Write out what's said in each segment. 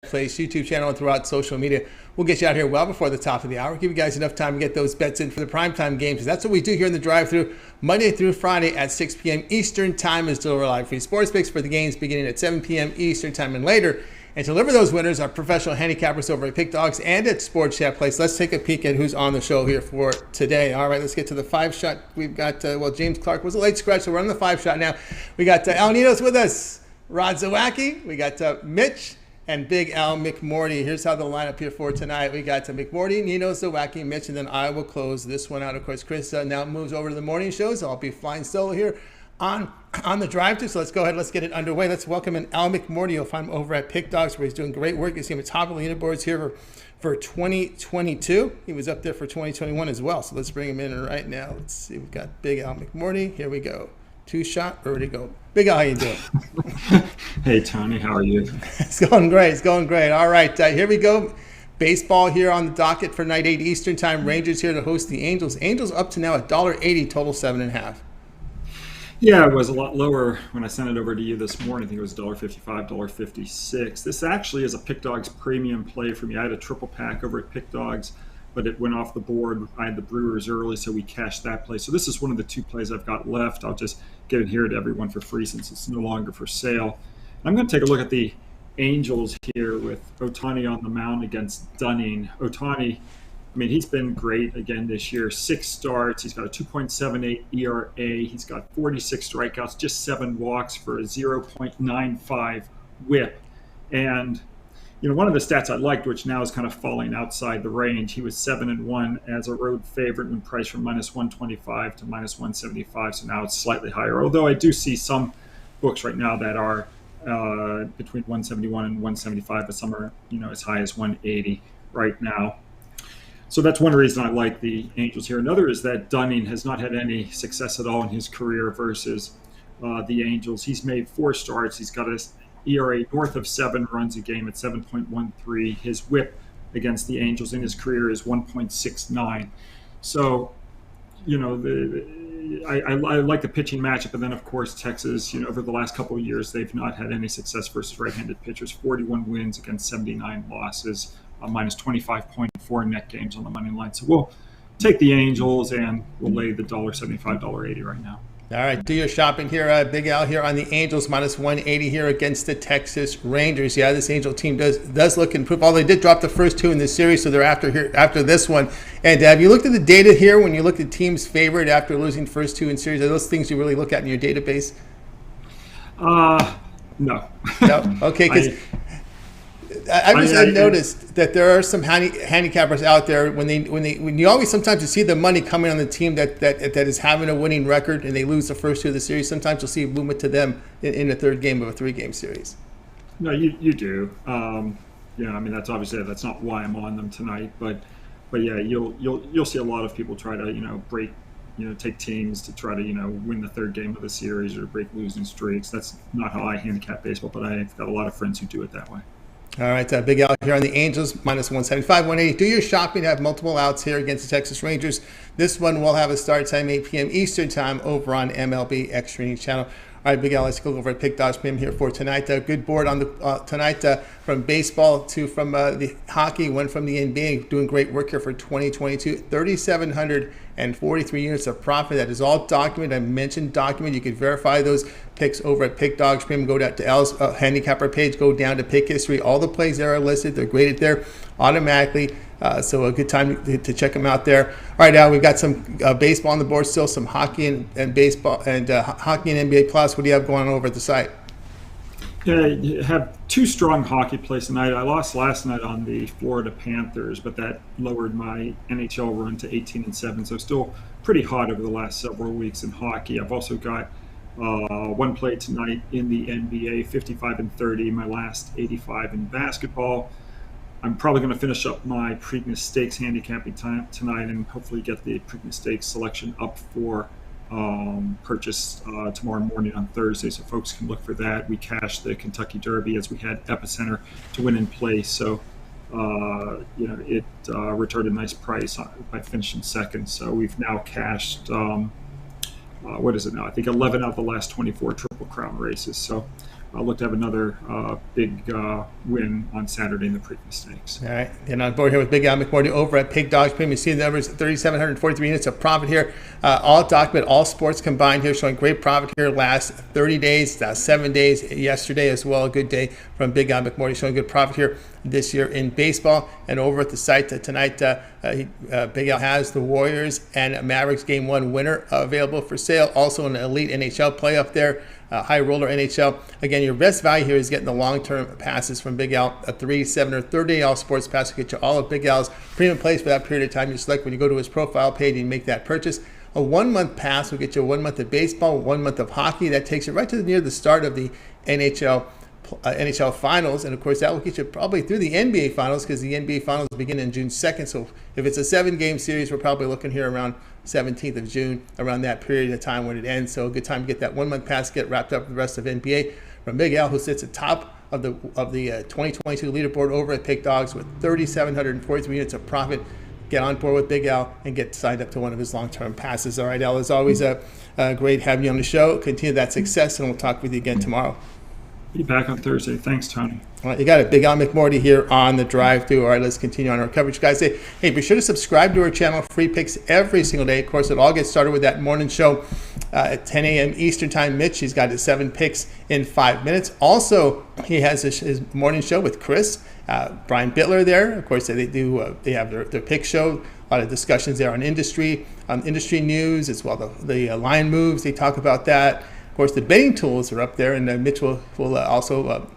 Place YouTube channel and throughout social media. We'll get you out here well before the top of the hour. Give you guys enough time to get those bets in for the primetime games. That's what we do here in the drive-thru Monday through Friday at 6 p.m. Eastern time. Is deliver live free sports picks for the games beginning at 7 p.m. Eastern time and later. And to deliver those winners are professional handicappers over at Pick Dogs and at Sports Chat Place. Let's take a peek at who's on the show here for today. All right, let's get to the 5-shot. We've got, James Clark was a late scratch, so we're on the 5-shot now. We got Ninos with us, Rod Zawacky. We got Mitch and Big Al McMordie. Here's how the lineup here for tonight. We got McMordie, Ninos, Zawacky, Mitch, and then I will close this one out. Of course, Chris now moves over to the morning shows. I'll be flying solo here on the drive-thru. So let's go ahead. Let's get it underway. Let's welcome in Al McMordie. You'll find him over at Pick Dogs, where he's doing great work. You see him at top of the leaderboards here for 2022. He was up there for 2021 as well. So let's bring him in right now. Let's see. We've got Big Al McMordie. Here we go. 2-shot, ready to go. Big Al, how you doing? Hey, Tony, how are you? It's going great. It's going great. All right, here we go. Baseball here on the docket for night 8 Eastern time. Rangers here to host the Angels. Angels up to now $1.80, total 7.5. Yeah, it was a lot lower when I sent it over to you this morning. I think it was $1.55, $1.56. This actually is a Pick Dogs premium play for me. I had a triple pack over at Pick Dogs, but it went off the board. I had the Brewers early, so we cashed that play. So this is one of the 2 plays I've got left. I'll just get it here to everyone for free since it's no longer for sale. And I'm going to take a look at the Angels here with Ohtani on the mound against Dunning. Ohtani, I mean, he's been great again this year. 6 starts. He's got a 2.78 ERA. He's got 46 strikeouts, just 7 walks for a 0.95 whip. And one of the stats I liked, which now is kind of falling outside the range, he was 7-1 as a road favorite when priced from -125 to -175. So now it's slightly higher. Although I do see some books right now that are between 171 and 175, but some are as high as 180 right now. So that's one reason I like the Angels here. Another is that Dunning has not had any success at all in his career versus the Angels. He's made 4 starts. He's got a ERA north of 7 runs a game at 7.13. His whip against the Angels in his career is 1.69. So, I like the pitching matchup. And then, of course, Texas, over the last couple of years, they've not had any success versus right-handed pitchers. 41 wins against 79 losses, minus 25.4 net games on the money line. So we'll take the Angels and we'll lay the $1.75, $1.80 right now. All right, do your shopping here, Big Al here on the Angels, minus 180 here against the Texas Rangers. Yeah, this Angel team does look improved. Although they did drop the first 2 in this series, so they're after this one. And have you looked at the data here when you look at teams favored after losing first 2 in series? Are those things you really look at in your database? No. No? Okay, because I noticed that there are some handicappers out there when you always sometimes you see the money coming on the team that is having a winning record and they lose the first 2 of the series. Sometimes you'll see movement to them in the 3rd game of a 3-game series. No, you do. I mean that's not why I'm on them tonight, but yeah, you'll see a lot of people try to break, take teams to try to win the 3rd game of the series or break losing streaks. That's not how I handicap baseball, but I've got a lot of friends who do it that way. All right, Big Al here on the Angels, minus 175, 180. Do your shopping. Have multiple outs here against the Texas Rangers. This one will have a start time 8 p.m. Eastern time over on MLB Extra channel. All right, Big Al, let's go over at Pick Dogs PM here for tonight. Good board on the tonight from baseball to from the hockey. One from the NBA, doing great work here for 2022. 3,743 units of profit. That is all documented. I mentioned document. You can verify those picks over at Pick Dogs PM. Go down to Al's handicapper page. Go down to pick history. All the plays there are listed. They're graded there automatically. So a good time to check them out there. All right, now we've got some baseball on the board still, some hockey and baseball and hockey and NBA Plus. What do you have going on over at the site? Yeah, you have 2 strong hockey plays tonight. I lost last night on the Florida Panthers, but that lowered my NHL run to 18-7. So still pretty hot over the last several weeks in hockey. I've also got 1 play tonight in the NBA, 55-30. My last 85 in basketball. I'm probably going to finish up my Preakness Stakes handicapping time tonight and hopefully get the Preakness Stakes selection up for purchase tomorrow morning on Thursday, so folks can look for that. We cashed the Kentucky Derby as we had Epicenter to win in place, so it returned a nice price by finishing second. So we've now cashed what is it now? I think 11 out of the last 24 Triple Crown races. So I'll look to have another big win on Saturday in the Preakness Stakes. All right, and on board here with Big Al McMordie over at Pig Dogs Premium. You see the numbers, 3,743 units of profit here. All document, all sports combined here, showing great profit here last 30 days, 7 days yesterday as well. A good day from Big Al McMordie, showing good profit here this year in baseball. And over at the site tonight, Big Al has the Warriors and Mavericks Game 1 winner available for sale. Also an elite NHL play up there. High roller NHL. Again, your best value here is getting the long-term passes from Big Al. A 3, 7, or 30-day all sports pass will get you all of Big Al's premium plays for that period of time. You select when you go to his profile page and make that purchase. A 1-month pass will get you 1 month of baseball, 1 month of hockey. That takes you right to near the start of the NHL finals, and of course that will get you probably through the NBA finals, because the NBA finals begin on June 2nd. So if it's a 7-game series, we're probably looking here around 17th of June, around that period of time when it ends. So a good time to get that 1 month pass, get wrapped up with the rest of NBA from Big Al, who sits at top of the 2022 leaderboard over at Pick Dogs with 3,743 units of profit. Get on board with Big Al and get signed up to one of his long-term passes. All right, Al, as always, great having you on the show. Continue that success, and we'll talk with you again tomorrow. Be back on Thursday. Thanks, Tony. All right, you got it. Big Al McMordie here on the drive-thru. All right, let's continue on our coverage, guys. Hey, be sure to subscribe to our channel. Free picks every single day. Of course, it all gets started with that morning show at 10 a.m. Eastern Time. Mitch, he's got his 7 picks in 5 minutes. Also, he has his morning show with Chris, Brian Bittler there. Of course, they have their pick show. A lot of discussions there on industry news as well. The line moves, they talk about that. Of course, the betting tools are up there, and Mitch will also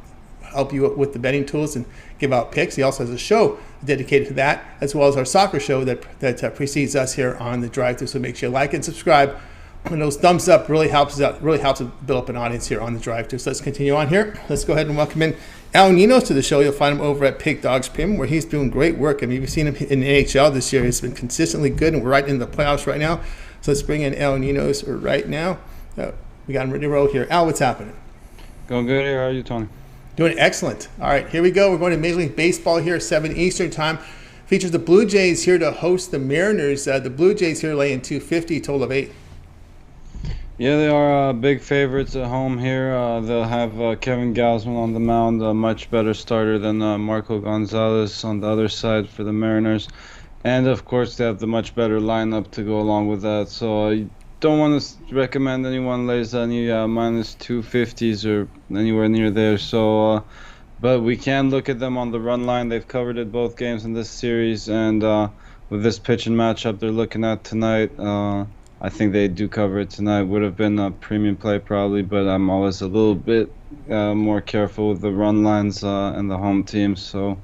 help you with the betting tools and give out picks. He also has a show dedicated to that, as well as our soccer show that precedes us here on the drive-thru. So make sure you like and subscribe. And those thumbs up really helps to build up an audience here on the drive-thru. So let's continue on here. Let's go ahead and welcome in Al Ninos to the show. You'll find him over at Pig Dogs Premium, where he's doing great work. I mean, you've seen him in the NHL this year. He's been consistently good, and we're right in the playoffs right now. So let's bring in Al Ninos right now. We got him ready to roll here. Al, what's happening? Going good here. How are you, Tony? Doing excellent. All right, here we go. We're going to Major League Baseball here, 7 Eastern Time. Features the Blue Jays here to host the Mariners. The Blue Jays here laying 250, total of 8. Yeah, they are big favorites at home here. They'll have Kevin Gausman on the mound, a much better starter than Marco Gonzalez on the other side for the Mariners. And, of course, they have the much better lineup to go along with that. So I don't want to recommend anyone lays any minus 250s or anywhere near there. So, but we can look at them on the run line. They've covered it both games in this series. And with this pitching matchup they're looking at tonight, I think they do cover it tonight. Would have been a premium play probably, but I'm always a little bit more careful with the run lines and the home team. So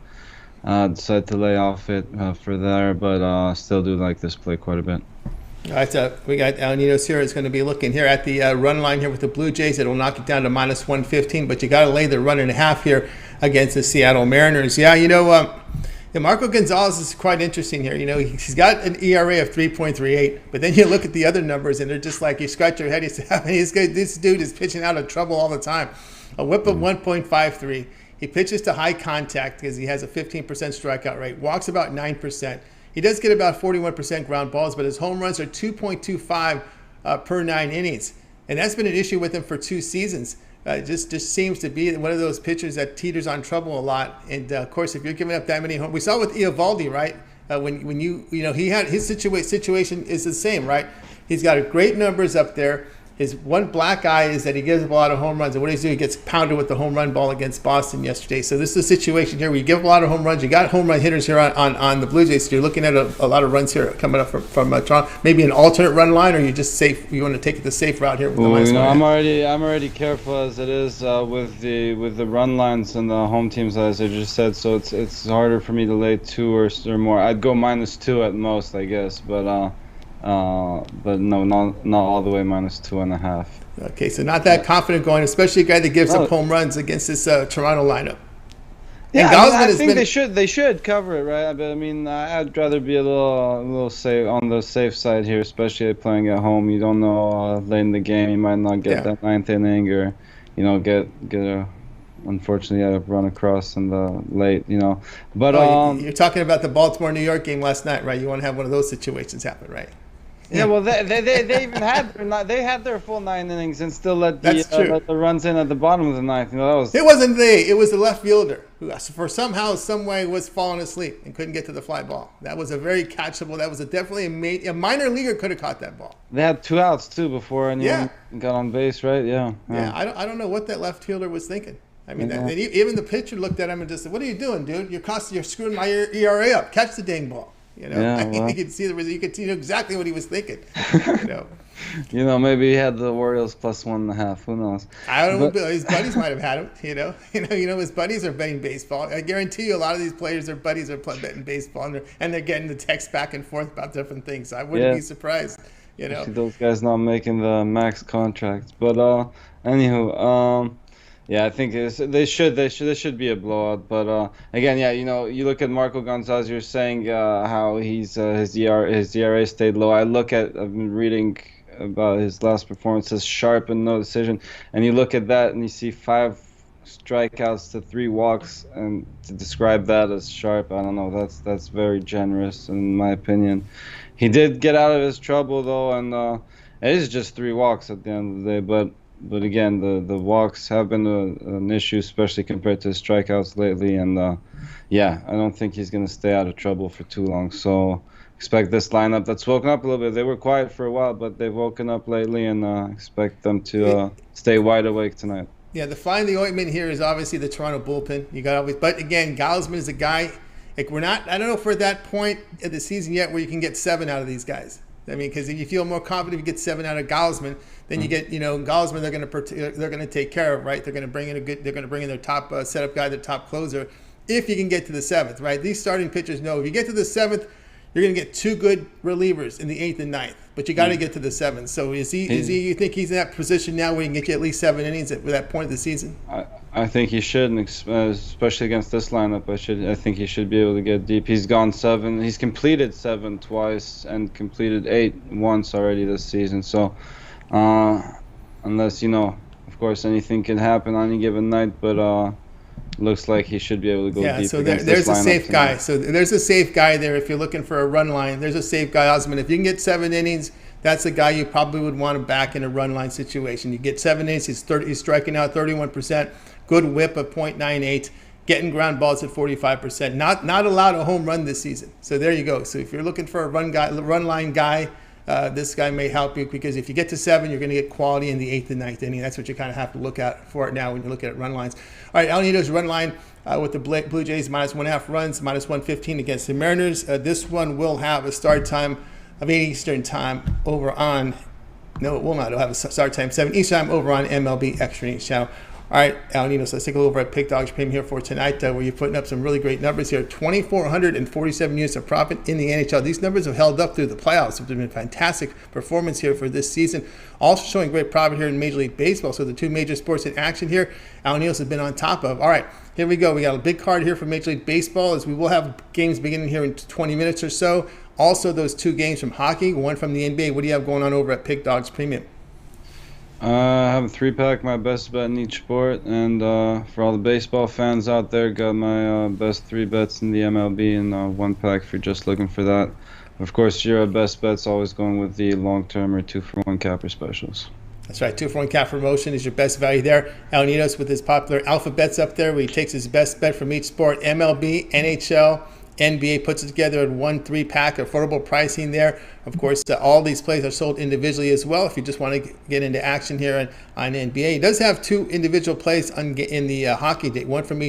I decided to lay off it for there, but still do like this play quite a bit. All right, we got Al Ninos here. Is going to be looking here at the run line here with the Blue Jays. It will knock it down to minus 115, but you got to lay the run and a half here against the Seattle Mariners. Yeah, Marco Gonzalez is quite interesting here. He's got an ERA of 3.38, but then you look at the other numbers, and they're just like, you scratch your head. You say, this dude is pitching out of trouble all the time. A whip of 1.53. He pitches to high contact because he has a 15% strikeout rate. Walks about 9%. He does get about 41% ground balls, but his home runs are 2.25 per 9 innings. And that's been an issue with him for 2 seasons. Just seems to be one of those pitchers that teeters on trouble a lot. And of course, if you're giving up that many home, we saw with Eovaldi, right? When he had his situation is the same, right? He's got great numbers up there. His one black eye is that he gives up a lot of home runs, and what does he do? He gets pounded with the home run ball against Boston yesterday. So this is a situation here where you give up a lot of home runs. You got home run hitters here on the Blue Jays. So you're looking at a lot of runs here coming up from Toronto. Maybe an alternate run line, or you just safe. You want to take the safe route here with the minus one. I'm already careful as it is with the run lines and the home teams, as I just said. So it's harder for me to lay 2 or more. I'd go minus 2 at most, I guess, but no, not all the way minus 2.5. Okay, so not that confident going, especially a guy that gives up home runs against this Toronto lineup. Yeah, I think they should cover it, right? But I mean, I'd rather be a little safe on the safe side here, especially playing at home. You don't know late in the game, you might not get that 9th inning, or get a unfortunately a run across in the late, But you're talking about the Baltimore-New York game last night, right? You want to have one of those situations happen, right? Yeah, well, they even had they had their full 9 innings and still let That's true. let the runs in at the bottom of the ninth. That was. It wasn't it was the left fielder who, for some way, was falling asleep and couldn't get to the fly ball. That was a very catchable. That was definitely a minor leaguer could have caught that ball. They had 2 outs too before anyone got on base, right? Yeah. Yeah, I don't know what that left fielder was thinking. I mean, even the pitcher looked at him and just said, "What are you doing, dude? You're screwing my ERA up. Catch the dang ball." You know, you could see you could see exactly what he was thinking. You know, maybe he had the Orioles plus 1.5. Who knows? I don't know. His buddies might have had him. His buddies are betting baseball. I guarantee you, a lot of these players, their buddies are betting baseball, and they're getting the text back and forth about different things. I wouldn't be surprised. See those guys not making the max contracts, but anywho, yeah, I think they should be a blowout. But again, you look at Marco Gonzalez. You're saying how his ERA stayed low. I've been reading about his last performances, sharp and no decision, and you look at that and you see 5 strikeouts to 3 walks, and to describe that as sharp, I don't know. That's very generous in my opinion. He did get out of his trouble though, and it is just 3 walks at the end of the day, But again, the walks have been an issue, especially compared to his strikeouts lately. And I don't think he's going to stay out of trouble for too long. So expect this lineup that's woken up a little bit. They were quiet for a while, but they've woken up lately, and expect them to stay wide awake tonight. Yeah, the fly in the ointment here is obviously the Toronto bullpen. But again, Gausman is a guy. Like I don't know if we're at that point of the season yet where you can get 7 out of these guys. I mean, because if you feel more confident if you get 7 out of Gausman, then you get, Gausman they're going to take care of, right? They're going to bring in their top setup guy, their top closer, if you can get to the 7th, right? These starting pitchers know if you get to the 7th, you're going to get 2 good relievers in the 8th and 9th, but you got to get to the 7th. So is he? You think he's in that position now where he can get you at least 7 innings at that point of the season? I think he should, especially against this lineup. I think he should be able to get deep. He's gone 7. He's completed 7 twice and completed 8 once already this season. So, unless of course, anything can happen on any given night, but looks like he should be able to go deep. So there's a safe guy. So there's a safe guy there if you're looking for a run line. There's a safe guy, Osmond. If you can get 7 innings. That's a guy you probably would want to back in a run line situation. You get 7 innings, he's striking out 31%, good whip of .98, getting ground balls at 45%. Not allowed a home run this season. So there you go. So if you're looking for a run line guy, this guy may help you, because if you get to 7, you're going to get quality in the 8th and 9th inning. That's what you kind of have to look at for it now when you look at run lines. All right, El Nino's run line with the Blue Jays -1.5 runs, -115 against the Mariners. This one will have a start time of 8 Eastern time over on, no, it will not. It'll have a start time 7 Eastern time over on MLB Extra Innings channel. All right, Al Ninos, let's take a look over at Pick Dogs Premium here for tonight, where you're putting up some really great numbers here. 2,447 units of profit in the NHL. These numbers have held up through the playoffs. It's been a fantastic performance here for this season. Also showing great profit here in Major League Baseball. So the 2 major sports in action here, Al Ninos has been on top of. All right, here we go. We got a big card here for Major League Baseball, as we will have games beginning here in 20 minutes or so. Also, those 2 games from hockey, 1 from the NBA. What do you have going on over at Pick Dogs Premium? I have a 3-pack, my best bet in each sport, and for all the baseball fans out there, got my best 3 bets in the MLB, and 1-pack if you're just looking for that. Of course, your best bet's always going with the long-term or 2-for-1 capper specials. That's right, 2-for-1 cap promotion is your best value there. El Ninos with his popular alpha bets up there, where he takes his best bet from each sport, MLB, NHL, NBA, puts it together at 1 3-pack, affordable pricing there. Of course, all these plays are sold individually as well if you just want to get into action here on NBA. He does have 2 individual plays in the hockey day, 1 from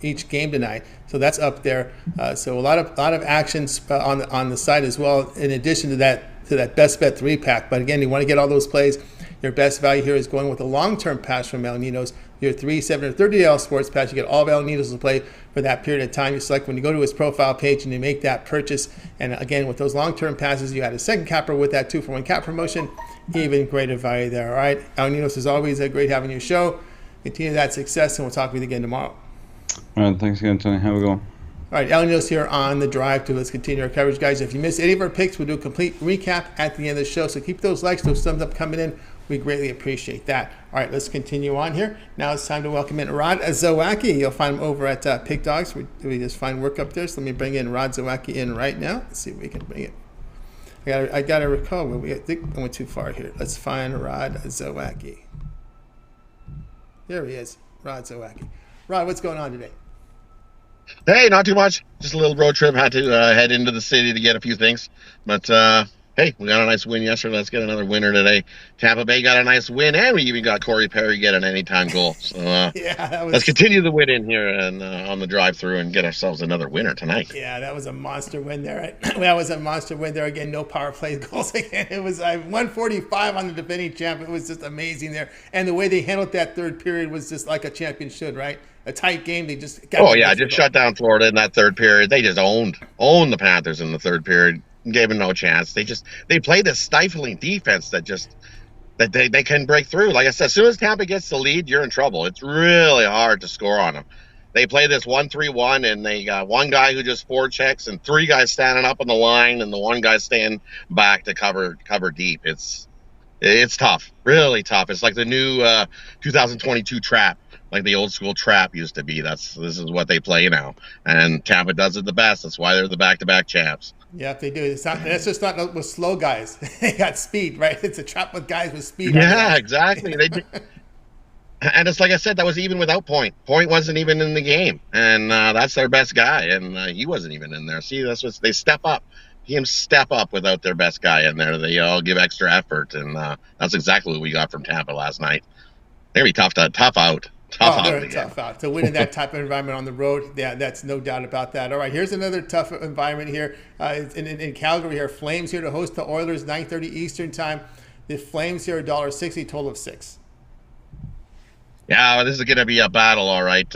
each game tonight. So that's up there. So a lot of actions on the site as well, in addition to that best bet 3-pack. But again, you want to get all those plays. Your best value here is going with a long-term pass from El Ninos. Your 3, 7, or 30-day sports pass, you get all of El Ninos to play for that period of time. You select when you go to his profile page and you make that purchase. And again, with those long-term passes, you had a second capper with that 2-for-1 cap promotion. Even greater value there. All right, El Ninos, is always great having your show. Continue that success, and we'll talk with you again tomorrow. All right, thanks again, Tony. Have a good one. All right, El Ninos here on the drive to. Let's continue our coverage, guys. If you missed any of our picks, we'll do a complete recap at the end of the show. So keep those likes, those thumbs up coming in. We greatly appreciate that. All right, let's continue on here. Now it's time to welcome in Rod Zawacky. You'll find him over at Pick Dogs. We just find work up there. So let me bring in Rod Zawacky in right now. Let's see if we can bring it. I gotta recall. I think I went too far here. Let's find Rod Zawacky. There he is, Rod Zawacky. Rod, what's going on today? Hey, not too much. Just a little road trip. Had to head into the city to get a few things. But hey, we got a nice win yesterday. Let's get another winner today. Tampa Bay got a nice win, and we even got Corey Perry get an anytime goal. So let's continue the win in here and on the drive through and get ourselves another winner tonight. Yeah, that was a monster win there. Right? That was a monster win there. Again, no power play goals again. It was 145 on the defending champ. It was just amazing there. And the way they handled that third period was just like a champion should, right? A tight game. They just got just shut down Florida in that third period. They just owned the Panthers in the third period. Gave them no chance. They play this stifling defense that they can break through. Like I said, as soon as Tampa gets the lead, you're in trouble. It's really hard to score on them. They play this 1-3-1, and they got one guy who just forechecks and three guys standing up on the line, and the one guy staying back to cover deep. It's tough, really tough. It's like the new 2022 trap. Like the old school trap used to be. This is what they play now, and Tampa does it the best. That's why they're the back-to-back champs. Yeah, they do. That's just not with slow guys. They got speed, right? It's a trap with guys with speed. Yeah, exactly. They do. And it's like I said, that was even without Point. Point wasn't even in the game, and that's their best guy, and he wasn't even in there. See, that's what they step up. Teams step up without their best guy in there. They all give extra effort, and that's exactly what we got from Tampa last night. They're gonna be tough out. Tough out. So winning that type of environment on the road, yeah, that's no doubt about that. All right, here's another tough environment here in Calgary here. Flames here to host the Oilers, 9:30 Eastern time. The Flames here, $1.60, total of 6. Yeah, this is going to be a battle, all right.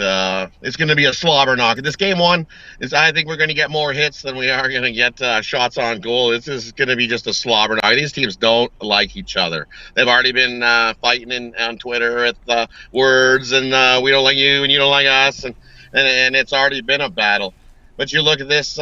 It's going to be a slobber knock. This game one I think we're going to get more hits than we are going to get shots on goal. This is going to be just a slobber knock. These teams don't like each other. They've already been fighting on Twitter with words, and we don't like you and you don't like us, and it's already been a battle. But you look at this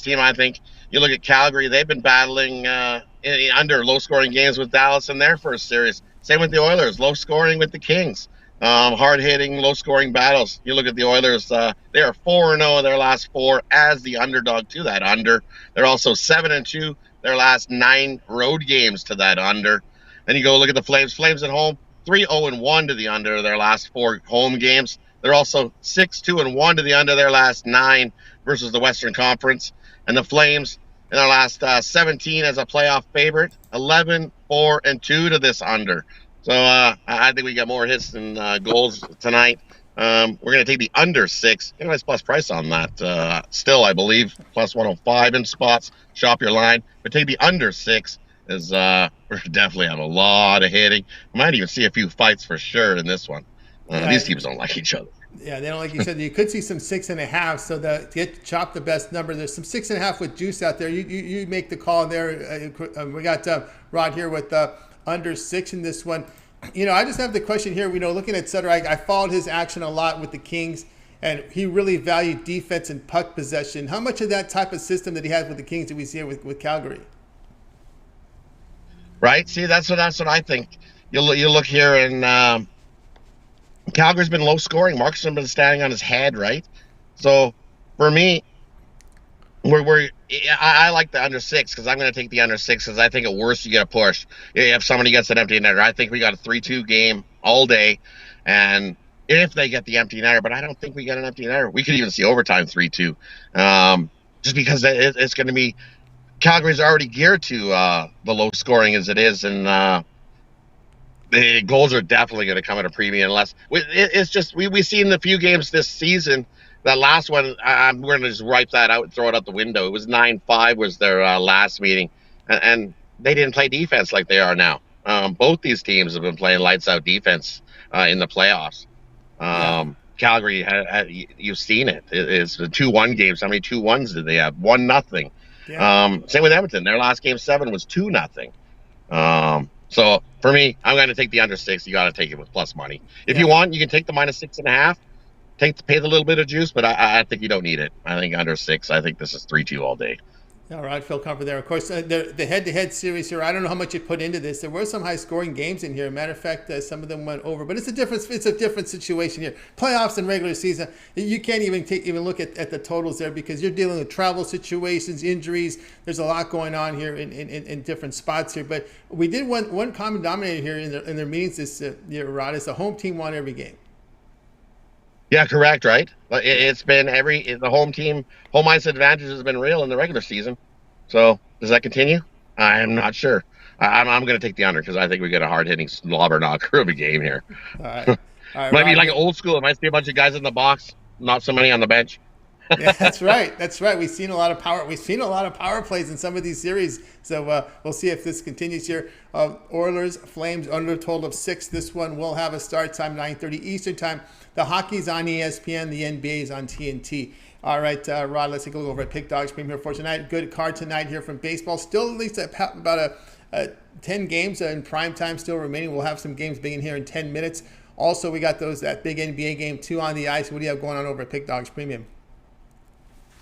team, I think, you look at Calgary, they've been battling under low-scoring games with Dallas in their first series. Same with the Oilers, low-scoring with the Kings. Hard-hitting, low-scoring battles. You look at the Oilers, they are 4-0 their last 4 as the underdog to that under. They're also 7-2 their last 9 road games to that under. Then you go look at the Flames. Flames at home, 3-0-1 to the under their last 4 home games. They're also 6-2-1 to the under their last 9 versus the Western Conference. And the Flames in their last 17 as a playoff favorite, 11-4-2 to this under. So I think we got more hits than goals tonight. We're going to take the under 6. Get a nice plus price on that. Still, I believe, plus 105 in spots. Shop your line. But take the under 6 as we're definitely have a lot of hitting. We might even see a few fights for sure in this one. These teams don't like each other. Yeah, they don't like each other. You could see some 6.5. So to get chop the best number, there's some 6.5 with juice out there. You make the call there. We got Rod here with under 6 in this one. I just have the question here. Looking at Sutter, I followed his action a lot with the Kings, and he really valued defense and puck possession. How much of that type of system that he has with the Kings do we see here with Calgary? Right. See, that's what I think. You look here, and Calgary's been low scoring. Markstrom's been standing on his head, right? So for me, I like the under 6 because I'm going to take the under 6 because I think at worst you get a push. If somebody gets an empty netter, I think we got a 3-2 game all day, and if they get the empty netter, but I don't think we get an empty netter. We could even see overtime 3-2, just because it's going to be Calgary's already geared to the low scoring as it is, and the goals are definitely going to come at a premium. Unless it's just we've seen the few games this season. That last one, we're going to just wipe that out and throw it out the window. It was 9-5 was their last meeting, and they didn't play defense like they are now. Both these teams have been playing lights-out defense in the playoffs. Calgary, you've seen it. It's the 2-1 games. How many 2-1s did they have? 1-0. Yeah. Same with Edmonton. Their last game 7 was 2-0. So for me, I'm going to take the under 6. You got to take it with plus money. If you want, you can take the minus 6.5. Pay the little bit of juice, but I think you don't need it. I think under 6. I think this is 3-2 all day. All right, feel comfort there. Of course, the head-to-head series here, I don't know how much you put into this. There were some high-scoring games in here. Matter of fact, some of them went over. But it's a different situation here. Playoffs and regular season, you can't even look at the totals there because you're dealing with travel situations, injuries. There's a lot going on here in different spots here. But we did one common denominator here in their meetings this year, Rod, is the home team won every game. Yeah, correct, right? It's been the home ice advantage has been real in the regular season. So does that continue? I'm not sure. I'm going to take the under because I think we get a hard-hitting slobber knocker of a game here. All right. All right, might be like old school. It might be a bunch of guys in the box, not so many on the bench. Yeah, that's right. That's right. We've seen a lot of power. We've seen a lot of power plays in some of these series. So we'll see if this continues here. Oilers, Flames, under a total of 6. This one will have a start time 9:30 Eastern time. The hockey's on ESPN. The NBA is on TNT. All right, Rod, let's take a look over at Pick Dogs Premium here for tonight. Good card tonight here from baseball. Still at least about 10 games in prime time still remaining. We'll have some games beginning here in 10 minutes. Also, we got that big NBA game 2 on the ice. What do you have going on over at Pick Dogs Premium?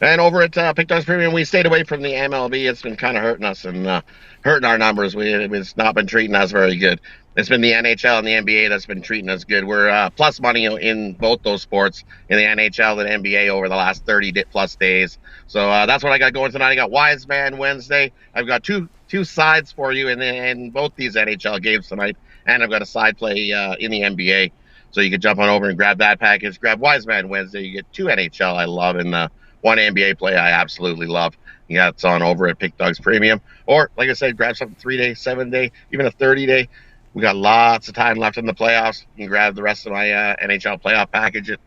And over at Pick Dogs Premium, we stayed away from the MLB. It's been kind of hurting us and hurting our numbers. It's not been treating us very good. It's been the NHL and the NBA that's been treating us good. We're plus money in both those sports, in the NHL and NBA, over the last 30-plus days. So that's what I got going tonight. I got Wise Man Wednesday. I've got two sides for you in both these NHL games tonight, and I've got a side play in the NBA. So you can jump on over and grab that package. Grab Wise Man Wednesday. You get 2 NHL I love and one NBA play I absolutely love. Yeah, it's on over at Pick Dogs Premium. Or, like I said, grab something 3-day, 7-day, even a 30-day. We got lots of time left in the playoffs. You can grab the rest of my NHL playoff package at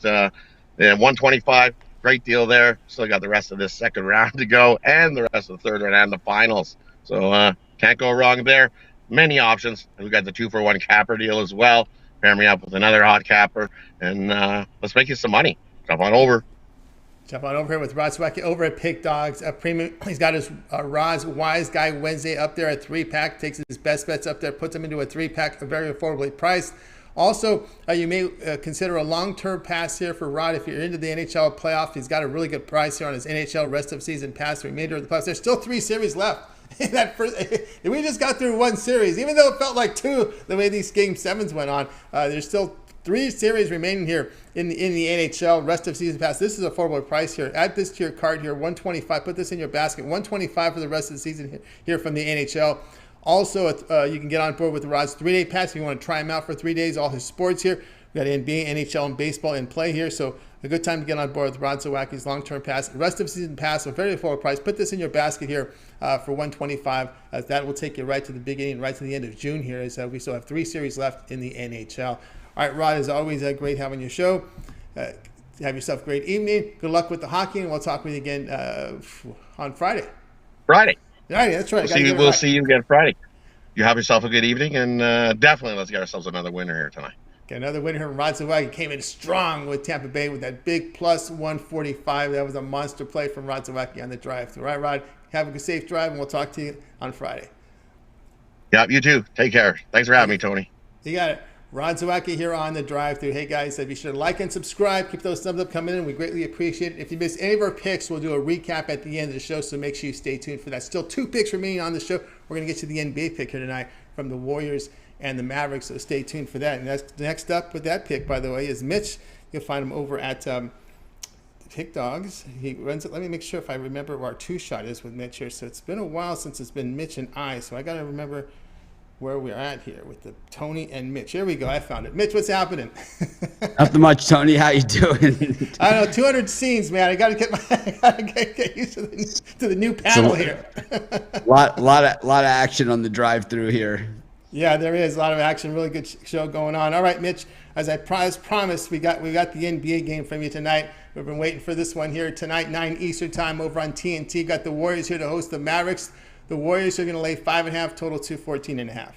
$125. Great deal there. Still got the rest of this second round to go and the rest of the third round and the finals. So can't go wrong there. Many options. And we got the 2-for-1 capper deal as well. Pair me up with another hot capper. And let's make you some money. Jump on over. Jump on over here with Rod Zawacky over at Pick Dogs Premium. He's got his Rod's Wise Guy Wednesday up there at 3-pack. Takes his best bets up there, puts them into a 3-pack, very affordably priced. Also, you may consider a long-term pass here for Rod if you're into the NHL playoff. He's got a really good price here on his NHL rest of season pass, the remainder of the playoffs. There's still 3 series left. We just got through 1 series, even though it felt like 2 the way these Game 7s went on. There's still 3 series remaining here in the NHL rest of season pass. This is an affordable price here. Add this to your card here, $125. Put this in your basket, $125 for the rest of the season here from the NHL. Also, you can get on board with the Rod's 3-day pass if you want to try him out for 3 days. All his sports here. We got NBA, NHL, and baseball in play here. So a good time to get on board with Rod Zawacky's long-term pass. Rest of season pass, a very affordable price. Put this in your basket here for $125. That will take you right to the beginning, right to the end of June here. As we still have 3 series left in the NHL. All right, Rod, as always, great having your show. Have yourself a great evening. Good luck with the hockey, and we'll talk with you again on Friday. Friday. Right, that's right. We'll see you again Friday. You have yourself a good evening, and definitely let's get ourselves another winner here tonight. Okay, another winner here from Rod Zawacky. Came in strong with Tampa Bay with that big plus 145. That was a monster play from Rod Zawacky on the drive. All right, Rod, have a safe drive, and we'll talk to you on Friday. Yep, you too. Take care. Thanks for having me, Tony. You got it. Rod Zawacky here on the drive-thru. Hey guys, be sure to like and subscribe. Keep those thumbs up coming in. We greatly appreciate it. If you missed any of our picks, we'll do a recap at the end of the show, so make sure you stay tuned for that. Still 2 picks remaining on the show. We're going to get to the NBA pick here tonight from the Warriors and the Mavericks, so stay tuned for that. And that's next up with that pick, by the way, is Mitch. You'll find him over at Pick Dogs. He runs it. Let me make sure if I remember where our 2-shot is with Mitch here. So it's been a while since it's been Mitch and I, so I got to remember where we're at here with the Tony and Mitch. Here we go. I found it. Mitch, what's happening? Nothing much, Tony. How you doing? I don't know. 200 scenes, man. I got to get used to the new panel here. lot of action on the drive-through here. Yeah, there is a lot of action. Really good show going on. All right, Mitch. As I promised, we got the NBA game from you tonight. We've been waiting for this one here tonight, 9 Eastern time over on TNT. Got the Warriors here to host the Mavericks. The Warriors are going to lay 5.5, total 214.5.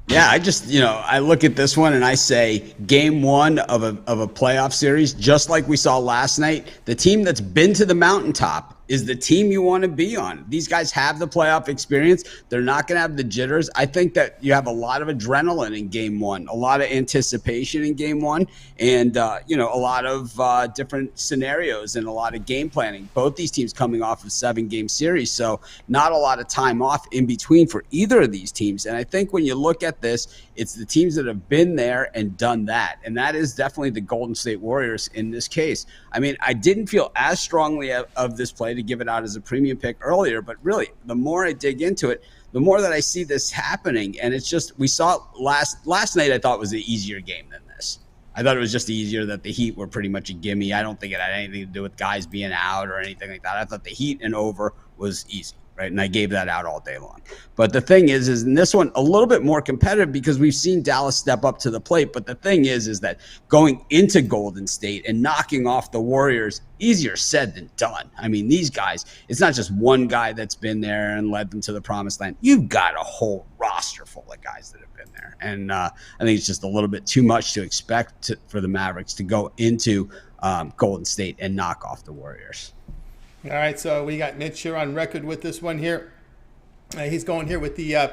Yeah, I look at this one and I say game 1 of a playoff series, just like we saw last night. The team that's been to the mountaintop is the team you want to be on. These guys have the playoff experience. They're not going to have the jitters. I think that you have a lot of adrenaline in game one, a lot of anticipation in game one, and, a lot of different scenarios and a lot of game planning. Both these teams coming off of 7-game series, so not a lot of time off in between for either of these teams. And I think when you look at this, it's the teams that have been there and done that. And that is definitely the Golden State Warriors in this case. I mean, I didn't feel as strongly of this play to give it out as a premium pick earlier, but really, the more I dig into it, the more that I see this happening. And it's just, we saw last night, I thought was an easier game than this. I thought it was just easier that the Heat were pretty much a gimme. I don't think it had anything to do with guys being out or anything like that. I thought the Heat and over was easy. Right. And I gave that out all day long. But the thing is in this one, a little bit more competitive because we've seen Dallas step up to the plate. But the thing is that going into Golden State and knocking off the Warriors, easier said than done. I mean, these guys, it's not just one guy that's been there and led them to the promised land. You've got a whole roster full of guys that have been there. And I think it's just a little bit too much to expect for the Mavericks to go into Golden State and knock off the Warriors. All right, so we got Mitch here on record with this one here. He's going here with the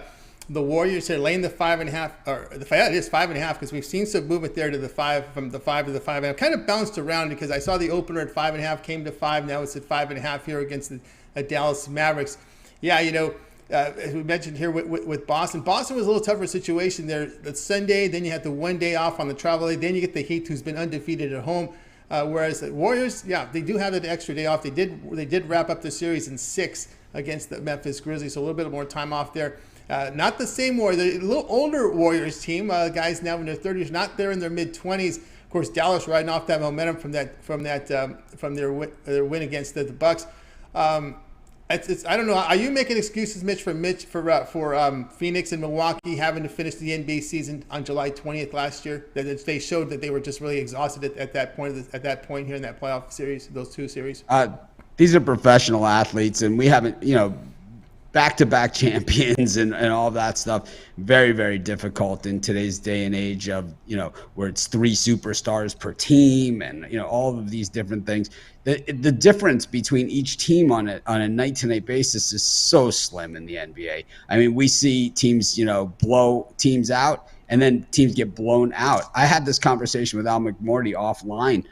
Warriors here, laying the 5.5, or it is 5.5 because we've seen some movement there to the 5, from the 5 to the 5.5. Kind of bounced around because I saw the opener at 5.5, came to 5. Now it's at 5.5 here against the Dallas Mavericks. Yeah, as we mentioned here with Boston. Boston was a little tougher situation there. That's Sunday, then you had the 1 day off on the travel day. Then you get the Heat, who's been undefeated at home. Whereas the Warriors, they do have that extra day off. They did wrap up the series in 6 against the Memphis Grizzlies, so a little bit more time off there. Not the same Warriors, a little older Warriors team, guys now in their 30s, not there in their mid-20s. Of course, Dallas riding off that momentum from their win against the Bucks. I don't know. Are you making excuses, Mitch, for Phoenix and Milwaukee having to finish the NBA season on July 20th last year? That they showed that they were just really exhausted at that point here in that playoff series, those 2 series. These are professional athletes, and we haven't, back-to-back champions and all of that stuff. Very, very difficult in today's day and age of, where it's 3 superstars per team and, all of these different things. The difference between each team on a night-to-night basis is so slim in the NBA. I mean, we see teams, blow teams out, and then teams get blown out. I had this conversation with Al McMordie offline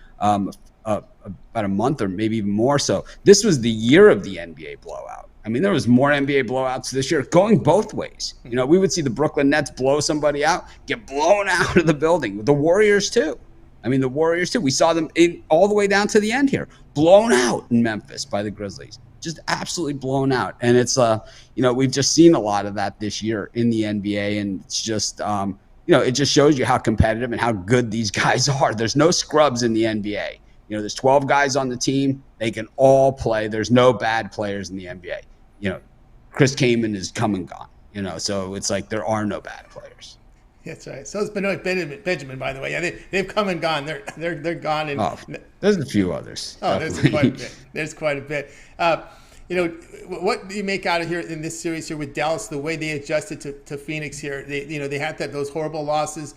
about a month or maybe even more so. This was the year of the NBA blowout. I mean, there was more NBA blowouts this year going both ways. We would see the Brooklyn Nets blow somebody out, get blown out of the building. The Warriors, too. We saw them all the way down to the end here, blown out in Memphis by the Grizzlies, just absolutely blown out. And it's, we've just seen a lot of that this year in the NBA. And it's just, it just shows you how competitive and how good these guys are. There's no scrubs in the NBA. There's 12 guys on the team. They can all play. There's no bad players in the NBA. Chris Kaman is come and gone, so it's like there are no bad players. That's right. So it's Benoit Benjamin, by the way. Yeah, they've come and gone. They're gone. And there's a few others. Oh, there's quite a bit. There's quite a bit. What do you make out of here in this series here with Dallas? The way they adjusted to Phoenix here. They had those horrible losses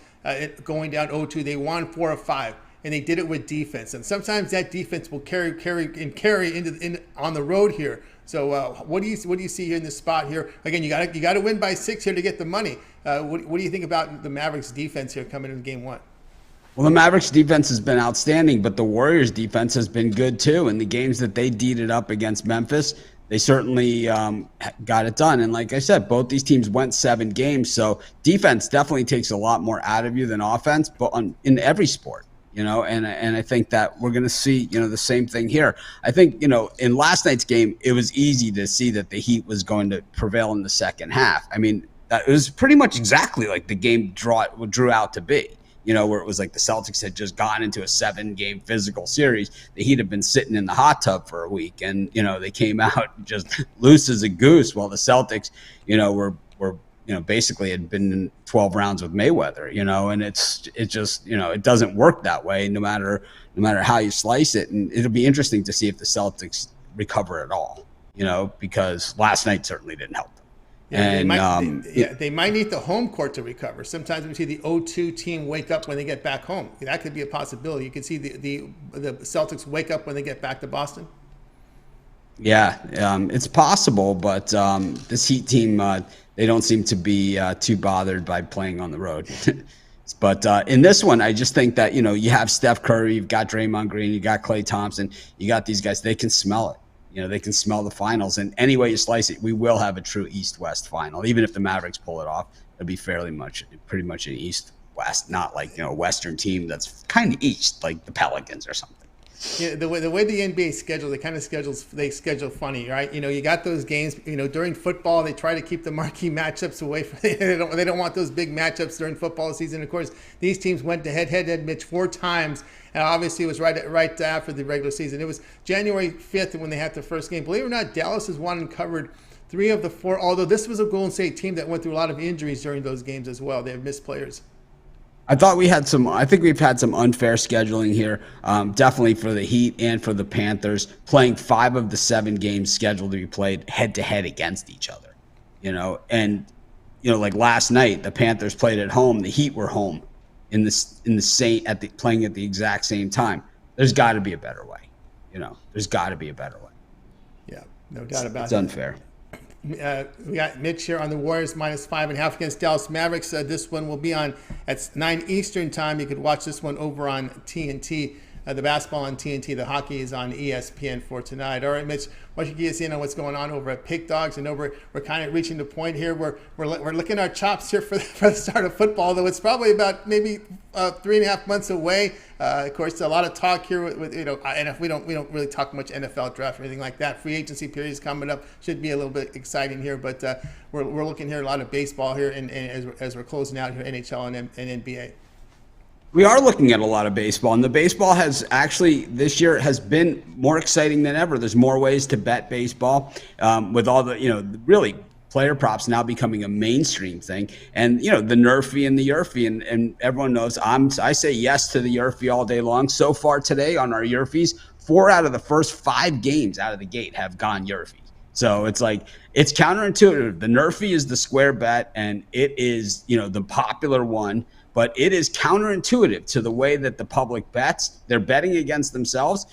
going down 0-2. They won 4 of 5. And they did it with defense, and sometimes that defense will carry into on the road here. So what do you see here in this spot here? Again, you got to win by 6 here to get the money. What do you think about the Mavericks defense here coming into game 1? Well, the Mavericks defense has been outstanding, but the Warriors defense has been good too. In the games that they deeded up against Memphis, they certainly got it done. And like I said, both these teams went 7 games, so defense definitely takes a lot more out of you than offense, but in every sport. And I think that we're going to see, the same thing here. I think, in last night's game, it was easy to see that the Heat was going to prevail in the second half. I mean, it was pretty much exactly like the game drew out to be, where it was like the Celtics had just gone into a 7-game physical series. The Heat had been sitting in the hot tub for a week, and, they came out just loose as a goose, while the Celtics, were basically had been in 12 rounds with Mayweather, and it just, it doesn't work that way no matter how you slice it. And it'll be interesting to see if the Celtics recover at all, because last night certainly didn't help them. Yeah, they might need the home court to recover. Sometimes we see the 0-2 team wake up when they get back home. That could be a possibility. You could see the Celtics wake up when they get back to Boston. Yeah, it's possible, but this Heat team, they don't seem to be too bothered by playing on the road. But in this one, I just think that, you have Steph Curry, you've got Draymond Green, you got Klay Thompson, you got these guys. They can smell it. They can smell the finals. And any way you slice it, we will have a true East-West final. Even if the Mavericks pull it off, it'll be pretty much an East-West, not like, a Western team that's kind of East, like the Pelicans or something. Yeah, the way the NBA schedule, they schedule funny, right? You got those games. During football, they try to keep the marquee matchups away from. They don't want those big matchups during football season. Of course, these teams went to head Mitch 4 times, and obviously it was right after the regular season. It was January 5th when they had their first game. Believe it or not, Dallas has won and covered 3 of the 4. Although this was a Golden State team that went through a lot of injuries during those games as well. They have missed players. I think we've had some unfair scheduling here, definitely for the Heat and for the Panthers, playing 5 of the 7 games scheduled to be played head-to-head against each other. And like last night, the Panthers played at home, the Heat were home playing at the exact same time. There's got to be a better way. There's got to be a better way. Yeah, no doubt about it. It's unfair. We got Mitch here on the Warriors -5.5 against Dallas Mavericks. This one will be on at 9 Eastern time. You could watch this one over on TNT. The basketball on TNT. The hockey is on ESPN for tonight. All right, Mitch, why don't you get us in on what's going on over at Pick Dogs? I know we're kind of reaching the point here where we're licking our chops here for the start of football, though it's probably about maybe 3.5 months away. Of course, a lot of talk here with and if we don't really talk much NFL draft or anything like that. Free agency period is coming up. Should be a little bit exciting here, but we're looking here a lot of baseball here, and as we're closing out here, NHL and NBA. We are looking at a lot of baseball, and the baseball has actually this year has been more exciting than ever. There's more ways to bet baseball with all the, really player props now becoming a mainstream thing. And, the Nerfy and the Yerfy, and everyone knows I say yes to the Yerfy all day long. So far today on our Yerfies, 4 out of the first 5 games out of the gate have gone Yerfy. So it's counterintuitive. The Nerfy is the square bet, and it is, the popular one. But it is counterintuitive to the way that the public bets. They're betting against themselves.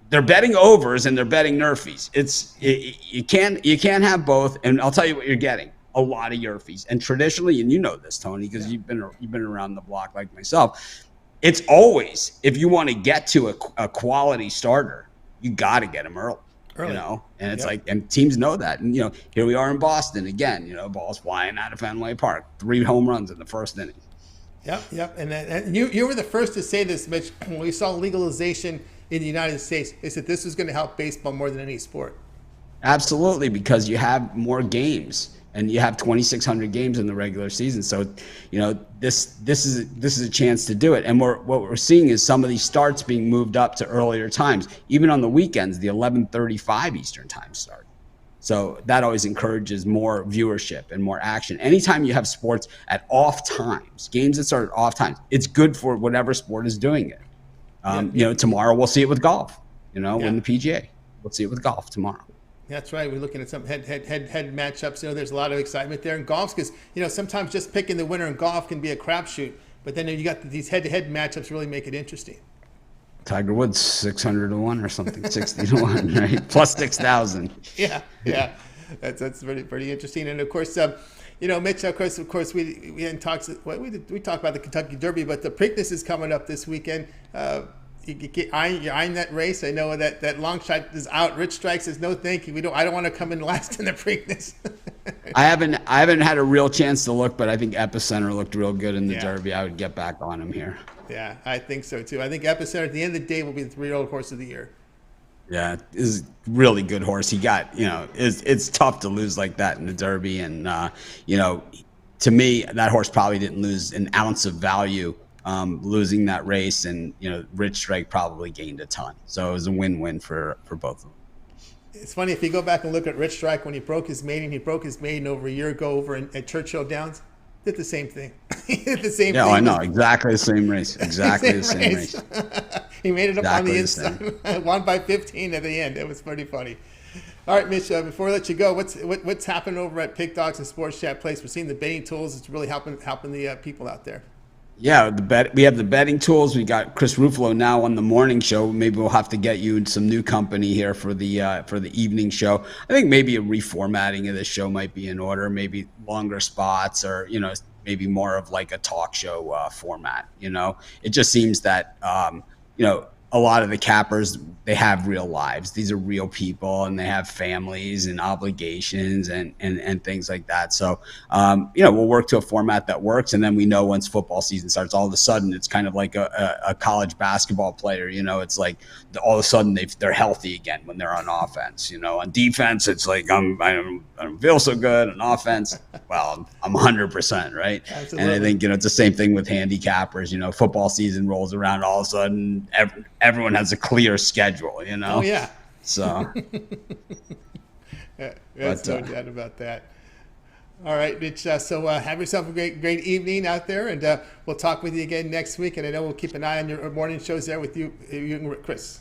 They're betting overs and they're betting Nerfies. You can't have both. And I'll tell you what you're getting: a lot of Yerfies. And traditionally, and you know this, Tony, because you've been around the block like myself. It's always, if you want to get to a quality starter, you got to get them early. And it's and teams know that. And here we are in Boston again. Balls flying out of Fenway Park, 3 home runs in the first inning. Yep. And you were the first to say this, Mitch, when we saw legalization in the United States, is that this was going to help baseball more than any sport. Absolutely, because you have more games, and you have 2,600 games in the regular season. So, this is a chance to do it. And what we're seeing is some of these starts being moved up to earlier times, even on the weekends, the 11:35 Eastern time start. So that always encourages more viewership and more action. Anytime you have sports at off times, games that start at off times, it's good for whatever sport is doing it. Tomorrow we'll see it with golf, in the PGA. We'll see it with golf tomorrow. That's right. We're looking at some head matchups. There's a lot of excitement there in golf because, sometimes just picking the winner in golf can be a crapshoot. But then you got these head-to-head matchups really make it interesting. Tiger Woods 600 to 1 or something, 60 to 1, right? Plus 6,000. Yeah, that's pretty interesting. And of course, Mitch, of course, we didn't talk. We talked about the Kentucky Derby, but the Preakness is coming up this weekend. You're eyeing that race. I know that long shot is out. Rich Strike says no, thank you. I don't want to come in last in the Preakness. I haven't had a real chance to look, but I think Epicenter looked real good in the Derby. I would get back on him here. Yeah, I think so too. I think Epicenter at the end of the day will be the 3-year-old horse of the year. Yeah, is really good horse. He got, it's tough to lose like that in the Derby, and to me, that horse probably didn't lose an ounce of value losing that race, and Rich Strike probably gained a ton. So it was a win-win for both of them. It's funny if you go back and look at Rich Strike when he broke his maiden over a year ago over at Churchill Downs. Did the same thing. He did the same thing. Yeah, I know. Exactly the same race. Exactly the same race. He made it up on the inside. Won by 15 at the end. It was pretty funny. All right, Mitch, before I let you go, what's happened over at Pick Dogs and Sports Chat Place? We're seeing the betting tools. It's really helping the people out there. Yeah, we have the betting tools. We got Chris Ruffalo now on the morning show. Maybe we'll have to get you some new company here for the evening show. I think maybe a reformatting of this show might be in order. Maybe longer spots, or maybe more of like a talk show format. It just seems that a lot of the cappers, they have real lives. These are real people, and they have families and obligations and things like that. So, we'll work to a format that works. And then we know once football season starts, all of a sudden it's kind of like a college basketball player. It's like all of a sudden they're healthy again when they're on offense. On defense, it's like I don't feel so good. On offense, well, I'm 100%, right? Absolutely. And I think it's the same thing with handicappers. Football season rolls around, all of a sudden everyone has a clear schedule, Oh, yeah. So. There's no doubt about that. All right, Mitch. So have yourself a great evening out there, and we'll talk with you again next week. And I know we'll keep an eye on your morning shows there with you and Chris.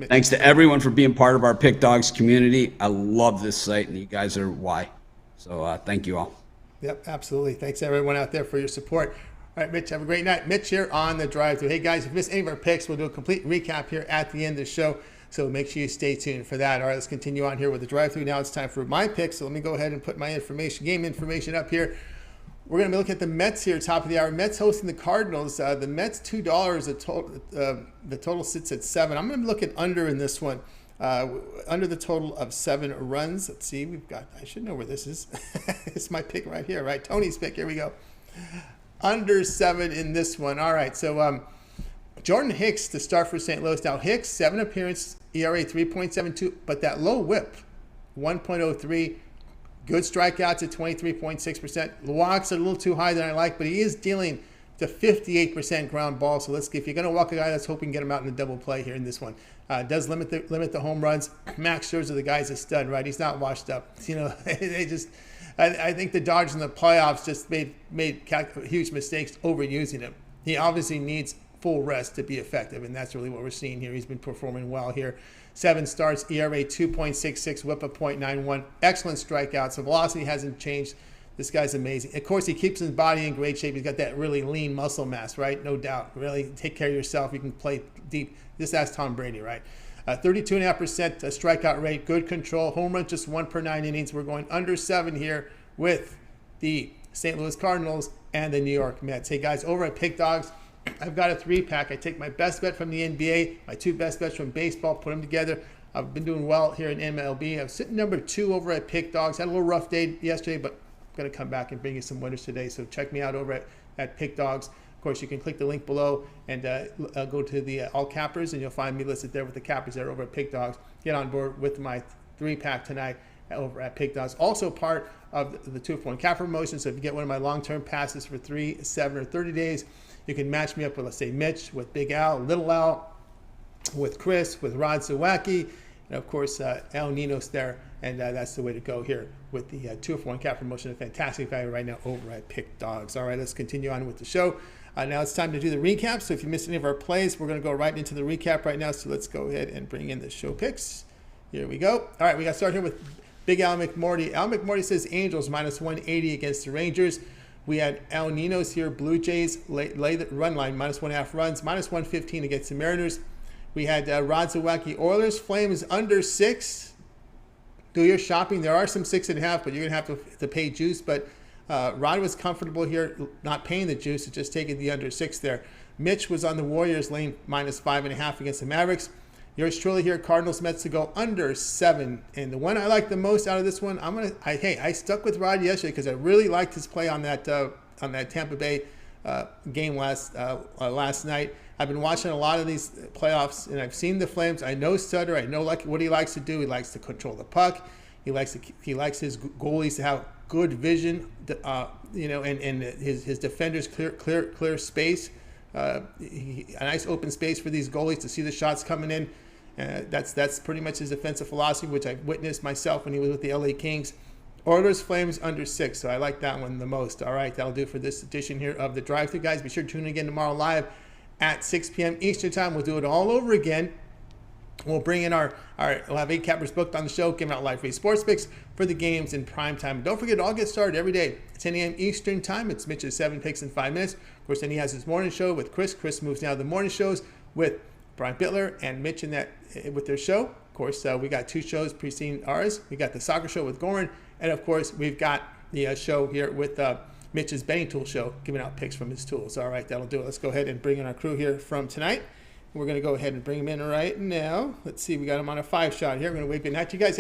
Thanks to everyone for being part of our Pick Dogs community. I love this site, and you guys are why. So thank you all. Yep, absolutely. Thanks everyone out there for your support. All right, Mitch, have a great night. Mitch here on the drive-thru. Hey, guys, if you missed any of our picks, we'll do a complete recap here at the end of the show. So make sure you stay tuned for that. All right, let's continue on here with the drive-thru. Now it's time for my picks. So let me go ahead and put my game information up here. We're going to be looking at the Mets here, top of the hour. Mets hosting the Cardinals. The Mets, $2. The total sits at 7. I'm going to look at under in this one. Under the total of 7 runs. Let's see. I should know where this is. It's my pick right here, right? Tony's pick. Here we go. Under 7 in this one. All right, so Jordan Hicks to start for St. Louis. Now, Hicks, 7 appearances, ERA 3.72, but that low whip, 1.03. Good strikeouts at 23.6%. The walks are a little too high than I like, but he is dealing to 58% ground ball. So if you're going to walk a guy, let's hope we can get him out in a double play here in this one. Does limit the home runs. Max Scherzer, the guy's a stud, right? He's not washed up. I think the Dodgers in the playoffs just made huge mistakes overusing him. He obviously needs full rest to be effective, and that's really what we're seeing here. He's been performing well here. 7 starts, ERA 2.66, whip of 0.91. Excellent strikeouts. The velocity hasn't changed. This guy's amazing. Of course, he keeps his body in great shape. He's got that really lean muscle mass, right? No doubt. Really take care of yourself. You can play deep. Just ask Tom Brady, right? 32.5% strikeout rate, good control. Home run just 1 per 9 innings. We're going under 7 here with the St. Louis Cardinals and the New York Mets. Hey, guys, over at Pick Dogs, I've got a 3-pack. I take my best bet from the NBA, my 2 best bets from baseball, put them together. I've been doing well here in MLB. I'm sitting number 2 over at Pick Dogs. Had a little rough day yesterday, but I'm going to come back and bring you some winners today. So check me out over at Pick Dogs. Of course, you can click the link below and go to the all cappers, and you'll find me listed there with the cappers there over at Pick Dogs. Get on board with my 3-pack tonight over at Pick Dogs. Also part of the 2-for-1 capper promotion. So if you get one of my long-term passes for 3, 7, or 30 days, you can match me up with, let's say, Mitch, with Big Al, Little Al, with Chris, with Rod Zawacky, and of course, El Ninos there. And that's the way to go here with the 2-for-1 cap promotion. A fantastic value right now over at Pick Dogs. All right, let's continue on with the show. Now it's time to do the recap. So if you missed any of our plays, we're going to go right into the recap right now. So let's go ahead and bring in the show picks. Here we go. All right, we got to start here with Big Al McMordie. Al McMordie says Angels minus 180 against the Rangers. We had El Ninos here, Blue Jays, lay the run line, minus 1.5 runs, minus 115 against the Mariners. We had Rod Zawacky Oilers, Flames under 6. Do your shopping. There are some 6.5, but you're going to have to pay juice. But Rod was comfortable here, not paying the juice, just taking the under 6 there. Mitch was on the Warriors, laying minus 5.5 against the Mavericks. Yours truly here, Cardinals Mets to go under 7. And the one I like the most out of this one, I stuck with Rod yesterday because I really liked his play on that Tampa Bay game last night. I've been watching a lot of these playoffs, and I've seen the Flames. I know Sutter. I know what he likes to do. He likes to control the puck. He likes his goalies to have good vision, and his defenders clear space. A nice open space for these goalies to see the shots coming in. That's pretty much his defensive philosophy, which I've witnessed myself when he was with the LA Kings. Oilers Flames under 6, so I like that one the most. All right, that'll do it for this edition here of the Drive-Thru, guys. Be sure to tune in again tomorrow live at 6 p.m. Eastern Time. We'll do it all over again We'll bring in we'll have 8 cappers booked on the show, giving out live free sports picks for the games in prime time. Don't forget, it all gets started every day at 10 a.m. Eastern time. It's Mitch's 7 picks in 5 minutes. Of course, then he has his morning show with Chris. Chris moves now to the morning shows with Brian Bittler and Mitch with their show. Of course, we got 2 shows preceding ours. We got the soccer show with Goran, and of course, we've got the show here with Mitch's betting tool show, giving out picks from his tools. All right, that'll do it. Let's go ahead and bring in our crew here from tonight. We're going to go ahead and bring him in right now. Let's see, we got him on a 5 shot here. We're going to wave good night to you guys.